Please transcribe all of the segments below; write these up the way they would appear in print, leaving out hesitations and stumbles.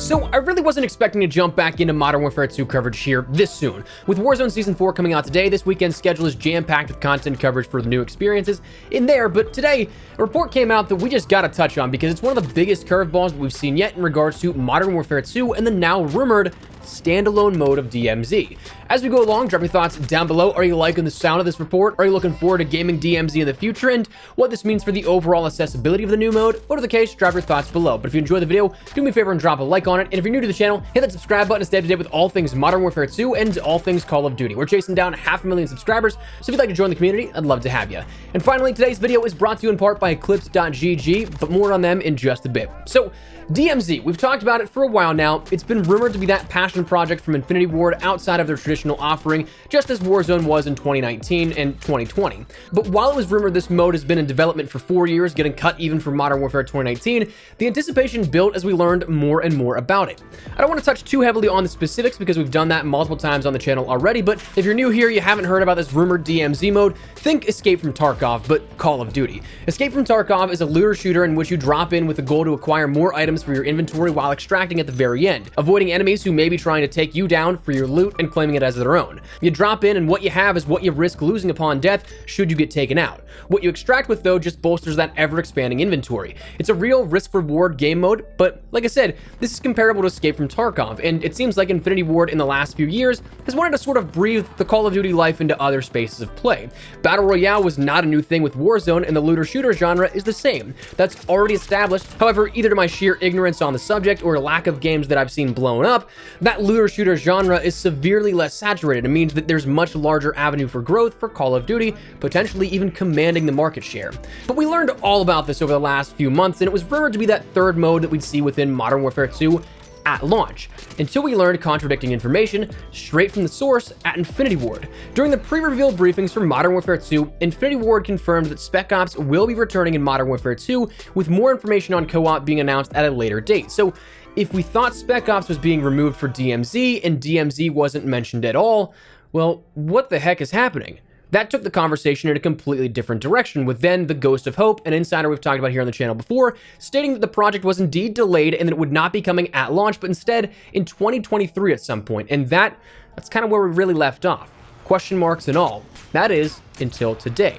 So I really wasn't expecting to jump back into Modern Warfare 2 coverage here this soon. With Warzone Season 4 coming out today, this weekend's schedule is jam-packed with content coverage for the new experiences in there, but today, a report came out that we just gotta touch on because it's one of the biggest curveballs that we've seen yet in regards to Modern Warfare 2 and the now rumored standalone mode of DMZ. As we go along, drop your thoughts down below. Are you liking the sound of this report? Are you looking forward to gaming DMZ in the future and what this means for the overall accessibility of the new mode? Whatever the case, drop your thoughts below. But if you enjoyed the video, do me a favor and drop a like on it. And if you're new to the channel, hit that subscribe button to stay up to date with all things Modern Warfare 2 and all things Call of Duty. We're chasing down 500,000 subscribers, so if you'd like to join the community, I'd love to have you. And finally, today's video is brought to you in part by Eclipse.gg, but more on them in just a bit. So, DMZ, we've talked about it for a while now. It's been rumored to be that passion project from Infinity Ward outside of their traditional offering, just as Warzone was in 2019 and 2020. But while it was rumored this mode has been in development for 4 years, getting cut even for Modern Warfare 2019, the anticipation built as we learned more and more about it. I don't want to touch too heavily on the specifics because we've done that multiple times on the channel already, but if you're new here, you haven't heard about this rumored DMZ mode, think Escape from Tarkov, but Call of Duty. Escape from Tarkov is a looter shooter in which you drop in with the goal to acquire more items for your inventory while extracting at the very end, avoiding enemies who may be trying to take you down for your loot and claiming it as their own. You drop in and what you have is what you risk losing upon death should you get taken out. What you extract with though just bolsters that ever-expanding inventory. It's a real risk-reward game mode, but like I said, this is comparable to Escape from Tarkov, and it seems like Infinity Ward in the last few years has wanted to sort of breathe the Call of Duty life into other spaces of play. Battle Royale was not a new thing with Warzone, and the looter-shooter genre is the same. That's already established. However, either to my sheer ignorance on the subject or lack of games that I've seen blown up, that looter-shooter genre is severely less saturated. It means that there's much larger avenue for growth for Call of Duty, potentially even commanding the market share. But we learned all about this over the last few months, and it was rumored to be that third mode that we'd see within Modern Warfare 2 at launch, until we learned contradicting information straight from the source at Infinity Ward. During the pre-reveal briefings for Modern Warfare 2, Infinity Ward confirmed that Spec Ops will be returning in Modern Warfare 2, with more information on co-op being announced at a later date. So if we thought Spec Ops was being removed for DMZ and DMZ wasn't mentioned at all, well, what the heck is happening? That took the conversation in a completely different direction, with then the Ghost of Hope, an insider we've talked about here on the channel before, stating that the project was indeed delayed and that it would not be coming at launch, but instead in 2023 at some point. And that's kind of where we really left off. Question marks and all. That is, until today.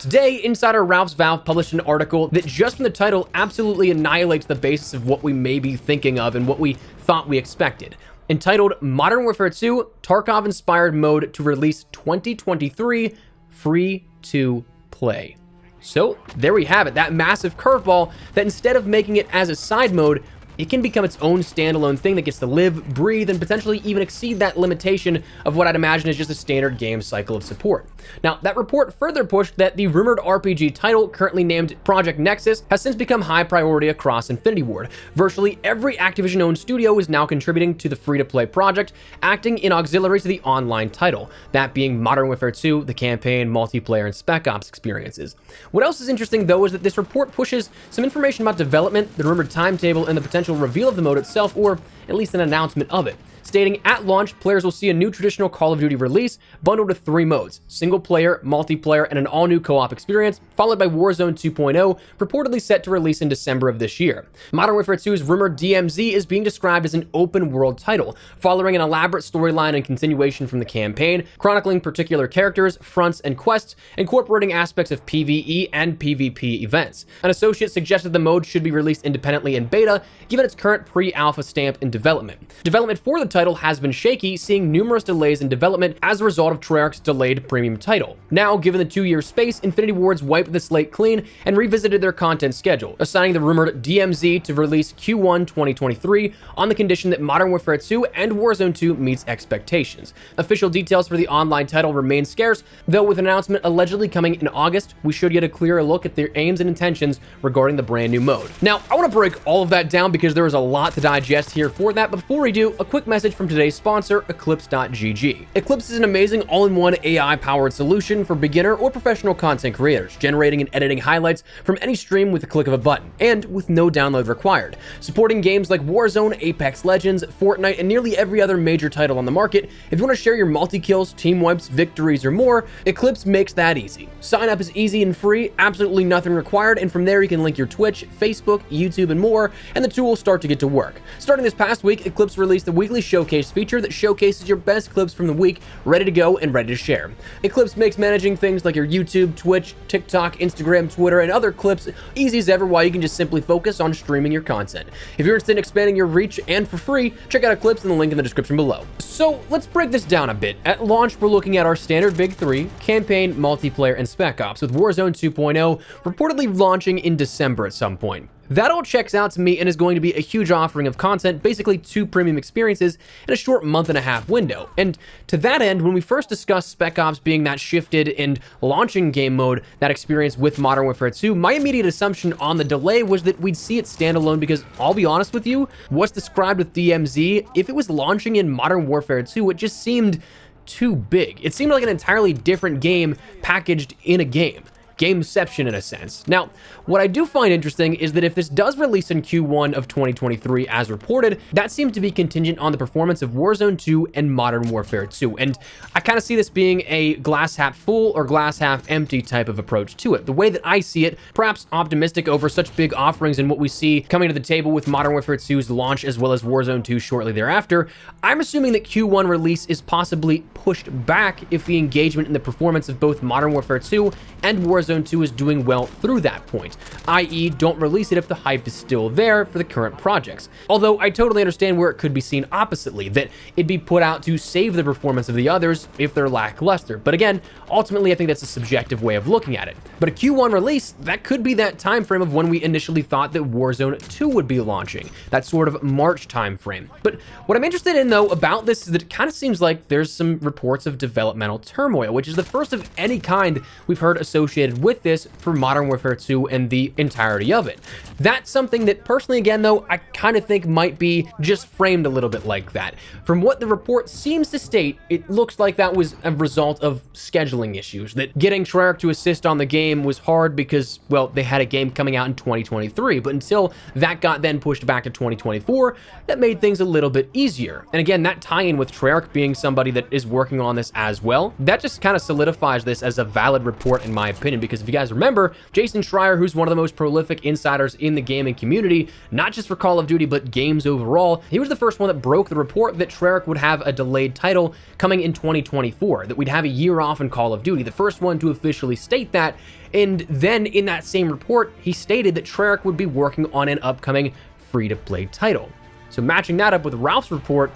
Today, insider Ralph's Valve published an article that just from the title absolutely annihilates the basis of what we may be thinking of and what we thought we expected. Entitled Modern Warfare 2 Tarkov-inspired mode to release 2023 free to play. So there we have it, that massive curveball that instead of making it as a side mode, it can become its own standalone thing that gets to live, breathe, and potentially even exceed that limitation of what I'd imagine is just a standard game cycle of support. Now, that report further pushed that the rumored RPG title, currently named Project Nexus, has since become high priority across Infinity Ward. Virtually every Activision-owned studio is now contributing to the free-to-play project, acting in auxiliary to the online title, that being Modern Warfare 2, the campaign, multiplayer, and Spec Ops experiences. What else is interesting, though, is that this report pushes some information about development, the rumored timetable, and the potential reveal of the mode itself, or at least an announcement of it, stating at launch, players will see a new traditional Call of Duty release bundled with 3 modes, single player, multiplayer, and an all-new co-op experience, followed by Warzone 2.0, reportedly set to release in December of this year. Modern Warfare 2's rumored DMZ is being described as an open-world title, following an elaborate storyline and continuation from the campaign, chronicling particular characters, fronts, and quests, incorporating aspects of PvE and PvP events. An associate suggested the mode should be released independently in beta, given its current pre-alpha stamp in development. Development for the title has been shaky, seeing numerous delays in development as a result of Treyarch's delayed premium title. Now, given the 2-year space, Infinity Ward's wiped the slate clean and revisited their content schedule, assigning the rumored DMZ to release Q1 2023 on the condition that Modern Warfare 2 and Warzone 2 meets expectations. Official details for the online title remain scarce, though with an announcement allegedly coming in August, we should get a clearer look at their aims and intentions regarding the brand new mode. Now, I want to break all of that down because there is a lot to digest here for that, but before we do, a quick message message from today's sponsor, Eclipse.gg. Eclipse is an amazing all-in-one AI-powered solution for beginner or professional content creators, generating and editing highlights from any stream with a click of a button, and with no download required. Supporting games like Warzone, Apex Legends, Fortnite, and nearly every other major title on the market, if you want to share your multi-kills, team wipes, victories, or more, Eclipse makes that easy. Sign up is easy and free, absolutely nothing required, and from there you can link your Twitch, Facebook, YouTube, and more, and the tool will start to get to work. Starting this past week, Eclipse released the weekly showcase feature that showcases your best clips from the week, ready to go and ready to share. Eclipse makes managing things like your YouTube, Twitch, TikTok, Instagram, Twitter, and other clips easy as ever, while you can just simply focus on streaming your content. If you're interested in expanding your reach and for free, check out Eclipse in the link in the description below. So let's break this down a bit. At launch, we're looking at our standard big three: campaign, multiplayer, and Spec Ops, with Warzone 2.0 reportedly launching in December at some point. That all checks out to me and is going to be a huge offering of content, basically 2 premium experiences in a short month-and-a-half window. And to that end, when we first discussed Spec Ops being that shifted and launching game mode, that experience with Modern Warfare 2, my immediate assumption on the delay was that we'd see it standalone because, I'll be honest with you, what's described with DMZ, if it was launching in Modern Warfare 2, it just seemed too big. It seemed like an entirely different game packaged in a game. Gameception in a sense. Now, what I do find interesting is that if this does release in Q1 of 2023 as reported, that seems to be contingent on the performance of Warzone 2 and Modern Warfare 2. And I kind of see this being a glass half full or glass half empty type of approach to it. The way that I see it, perhaps optimistic over such big offerings and what we see coming to the table with Modern Warfare 2's launch as well as Warzone 2 shortly thereafter, I'm assuming that Q1 release is possibly pushed back if the engagement and the performance of both Modern Warfare 2 and Warzone 2 is doing well through that point, i.e. don't release it if the hype is still there for the current projects. Although I totally understand where it could be seen oppositely, that it'd be put out to save the performance of the others if they're lackluster. But again, ultimately I think that's a subjective way of looking at it. But a Q1 release, that could be that time frame of when we initially thought that Warzone 2 would be launching, that sort of March time frame. But what I'm interested in though about this is that it kind of seems like there's some reports of developmental turmoil, which is the first of any kind we've heard associated with this for Modern Warfare 2 and the entirety of it. That's something that personally, again though, I kind of think might be just framed a little bit like that. From what the report seems to state, it looks like that was a result of scheduling issues, that getting Treyarch to assist on the game was hard because, well, they had a game coming out in 2023, but until that got then pushed back to 2024, that made things a little bit easier. And again, that tie-in with Treyarch being somebody that is working on this as well, that just kind of solidifies this as a valid report in my opinion, because if you guys remember, Jason Schreier, who's one of the most prolific insiders in the gaming community, not just for Call of Duty, but games overall, he was the first one that broke the report that Treyarch would have a delayed title coming in 2024, that we'd have a year off in Call of Duty, the first one to officially state that. And then in that same report, he stated that Treyarch would be working on an upcoming free-to-play title. So matching that up with Ralph's report,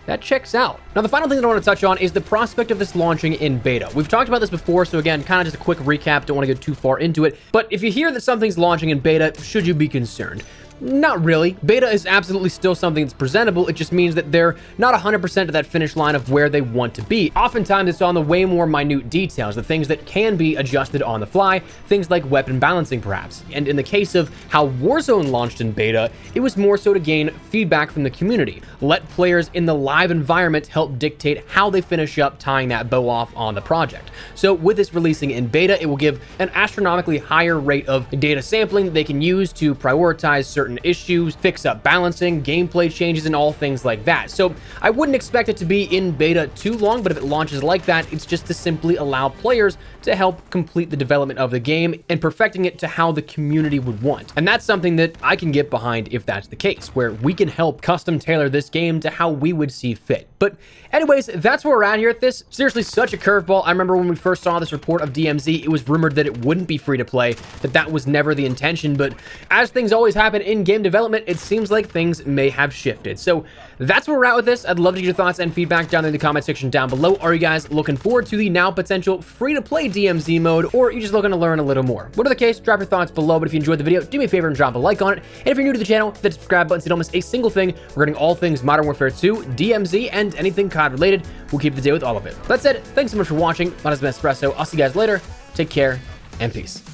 that checks out. Now, the final thing that I want to touch on is the prospect of this launching in beta. We've talked about this before, so again, kind of just a quick recap, don't want to go too far into it. But if you hear that something's launching in beta, should you be concerned? Not really. Beta is absolutely still something that's presentable. It just means that they're not 100% to that finish line of where they want to be. Oftentimes, it's on the way more minute details, the things that can be adjusted on the fly, things like weapon balancing, perhaps. And in the case of how Warzone launched in beta, it was more so to gain feedback from the community. Let players in the live environment help dictate how they finish up tying that bow off on the project. So with this releasing in beta, it will give an astronomically higher rate of data sampling that they can use to prioritize certain issues, fix up balancing, gameplay changes, and all things like that. So I wouldn't expect it to be in beta too long, but if it launches like that, it's just to simply allow players to help complete the development of the game and perfecting it to how the community would want. And that's something that I can get behind if that's the case, where we can help custom tailor this game to how we would see fit. But anyways, that's where we're at here at this. Seriously, such a curveball. I remember when we first saw this report of DMZ, it was rumored that it wouldn't be free to play, that was never the intention. But as things always happen in game development, it seems like things may have shifted. So that's where we're at with this. I'd love to get your thoughts and feedback down in the comment section down below. Are you guys looking forward to the now potential free-to-play DMZ mode, or are you just looking to learn a little more? Whatever the case, drop your thoughts below. But if you enjoyed the video, do me a favor and drop a like on it. And if you're new to the channel, hit the subscribe button so you don't miss a single thing regarding all things Modern Warfare 2, DMZ, and anything COD related. We'll keep the day with all of it. That said, thanks so much for watching. My name is Espresso. I'll see you guys later. Take care and peace.